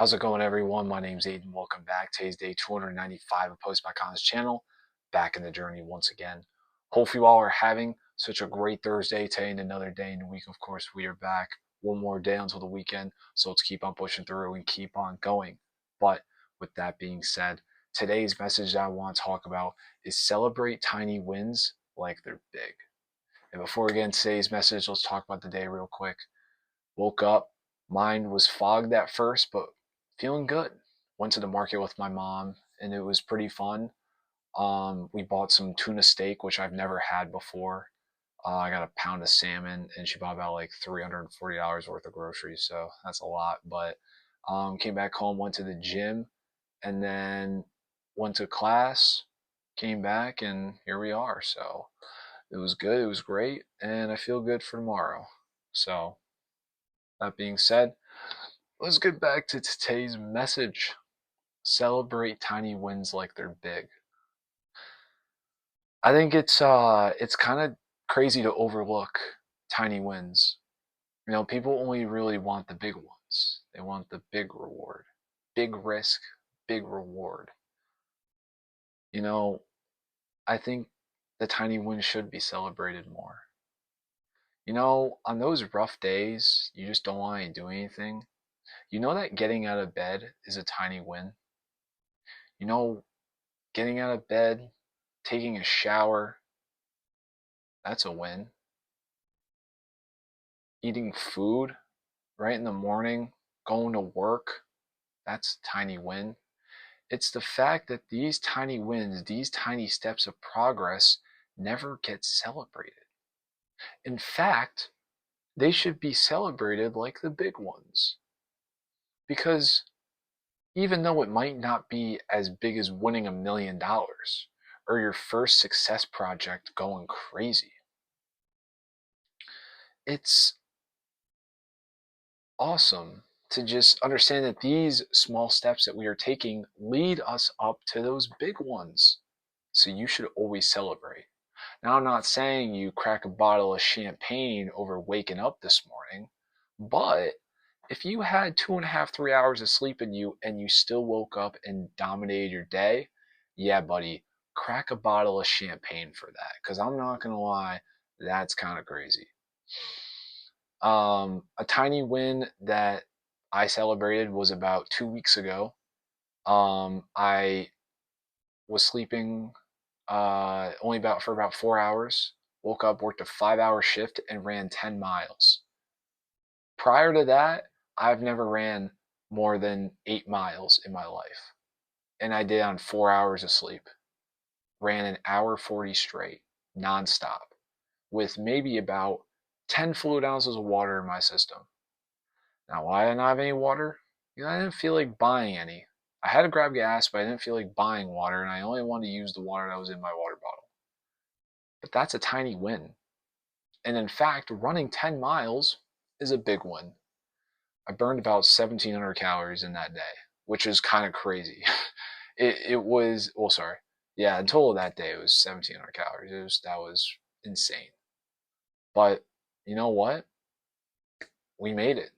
How's it going, everyone? My name's Aiden. Welcome back. Today's day 295 of Post by Con's channel. Back in the journey once again. Hopefully, you all are having such a great Thursday today and another day in the week. Of course, we are back one more day until the weekend, so let's keep on pushing through and keep on going. But with that being said, today's message that I want to talk about is celebrate tiny wins like they're big. And before we get into today's message, let's talk about the day real quick. Woke up, mind was fogged at first, but feeling good. Went to the market with my mom, and it was pretty fun. We bought some tuna steak, which I've never had before. I got a pound of salmon, and she bought about like $340 worth of groceries, so that's a lot. But came back home, went to the gym, and then went to class. Came back, and here we are. So it was good. It was great, and I feel good for tomorrow. So that being said, let's get back to today's message. Celebrate tiny wins like they're big. I think it's kind of crazy to overlook tiny wins. People only really want the big ones. They want the big reward. Big risk, big reward. You know, I think the tiny wins should be celebrated more. On those rough days, you just don't want to do anything. You know that getting out of bed is a tiny win. You know, getting out of bed, taking a shower, that's a win. Eating food right in the morning, going to work, that's a tiny win. It's the fact that these tiny wins, these tiny steps of progress never get celebrated. In fact, they should be celebrated like the big ones. Because even though it might not be as big as winning $1 million or your first success project going crazy, it's awesome to just understand that these small steps that we are taking lead us up to those big ones. So you should always celebrate. Now, I'm not saying you crack a bottle of champagne over waking up this morning, but if you had 2.5, 3 hours of sleep in you and you still woke up and dominated your day, yeah, buddy, crack a bottle of champagne for that. Because I'm not going to lie, that's kind of crazy. A tiny win that I celebrated was about 2 weeks ago. I was sleeping only for about 4 hours. Woke up, worked a 5-hour shift, and ran 10 miles. Prior to that, I've never ran more than 8 miles in my life, and I did on 4 hours of sleep. Ran an hour 40 straight, nonstop, with maybe about 10 fluid ounces of water in my system. Now, why didn't I have any water? I didn't feel like buying any. I had to grab gas, but I didn't feel like buying water, and I only wanted to use the water that was in my water bottle. But that's a tiny win. And in fact, running 10 miles is a big win. I burned about 1,700 calories in that day, which is kind of crazy. It was, well, sorry. Yeah, in total that day it was 1,700 calories. That was insane. But you know what? We made it.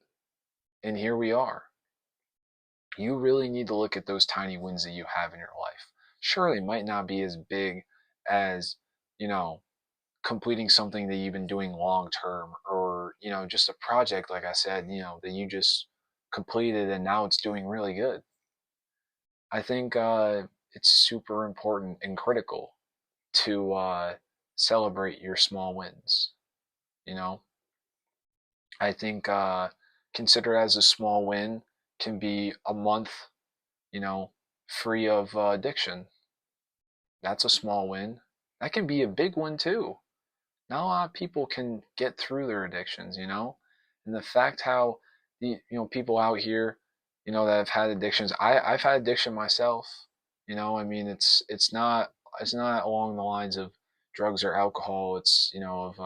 And here we are. You really need to look at those tiny wins that you have in your life. Sure, they might not be as big as, you know, completing something that you've been doing long term, or, just a project, like I said, that you just completed and now it's doing really good. I think it's super important and critical to celebrate your small wins. You know, I think consider as a small win can be a month, you know, free of addiction. That's a small win. That can be a big one too. Not a lot of people can get through their addictions. And the fact how people out here, that have had addictions. I've had addiction myself. I mean, it's not along the lines of drugs or alcohol. It's of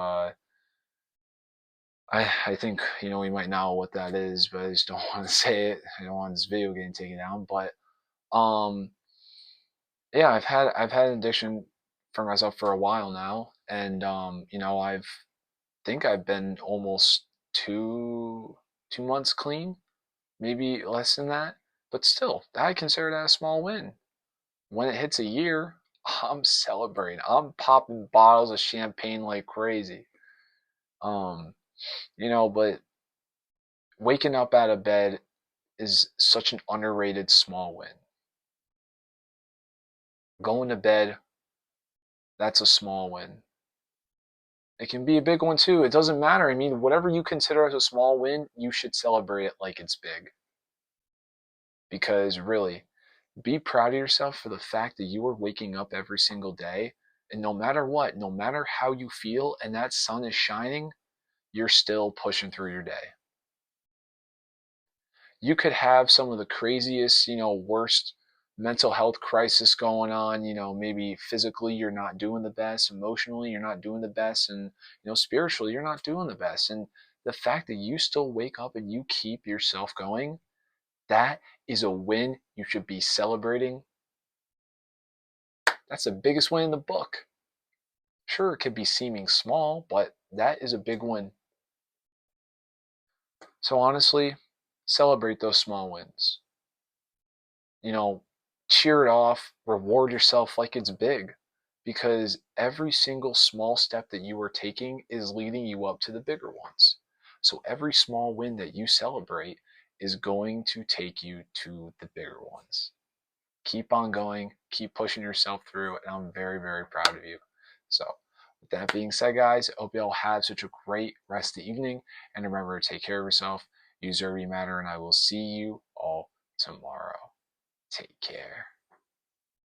I think we might know what that is, but I just don't want to say it. I don't want this video getting taken down. But um, yeah, I've had addiction for myself for a while now, and I've think I've been almost 2 months clean, maybe less than that. But still, I consider that a small win. When it hits a year, I'm celebrating. I'm popping bottles of champagne like crazy. Um, but waking up out of bed is such an underrated small win. Going to bed, that's a small win. It can be a big one too. It doesn't matter. I mean, whatever you consider as a small win, you should celebrate it like it's big. Because really, be proud of yourself for the fact that you are waking up every single day. And no matter what, no matter how you feel and that sun is shining, you're still pushing through your day. You could have some of the craziest, worst mental health crisis going on, maybe physically you're not doing the best, emotionally you're not doing the best, and spiritually you're not doing the best. And the fact that you still wake up and you keep yourself going, that is a win you should be celebrating. That's the biggest win in the book. Sure, it could be seeming small, but that is a big win. So honestly, celebrate those small wins. you know, cheer it off, reward yourself like it's big, because every single small step that you are taking is leading you up to the bigger ones. So every small win that you celebrate is going to take you to the bigger ones. Keep on going, keep pushing yourself through, and I'm very, very proud of you. So, with that being said, guys, I hope you all have such a great rest of the evening, and remember to take care of yourself, use every matter, and I will see you all tomorrow. Take care.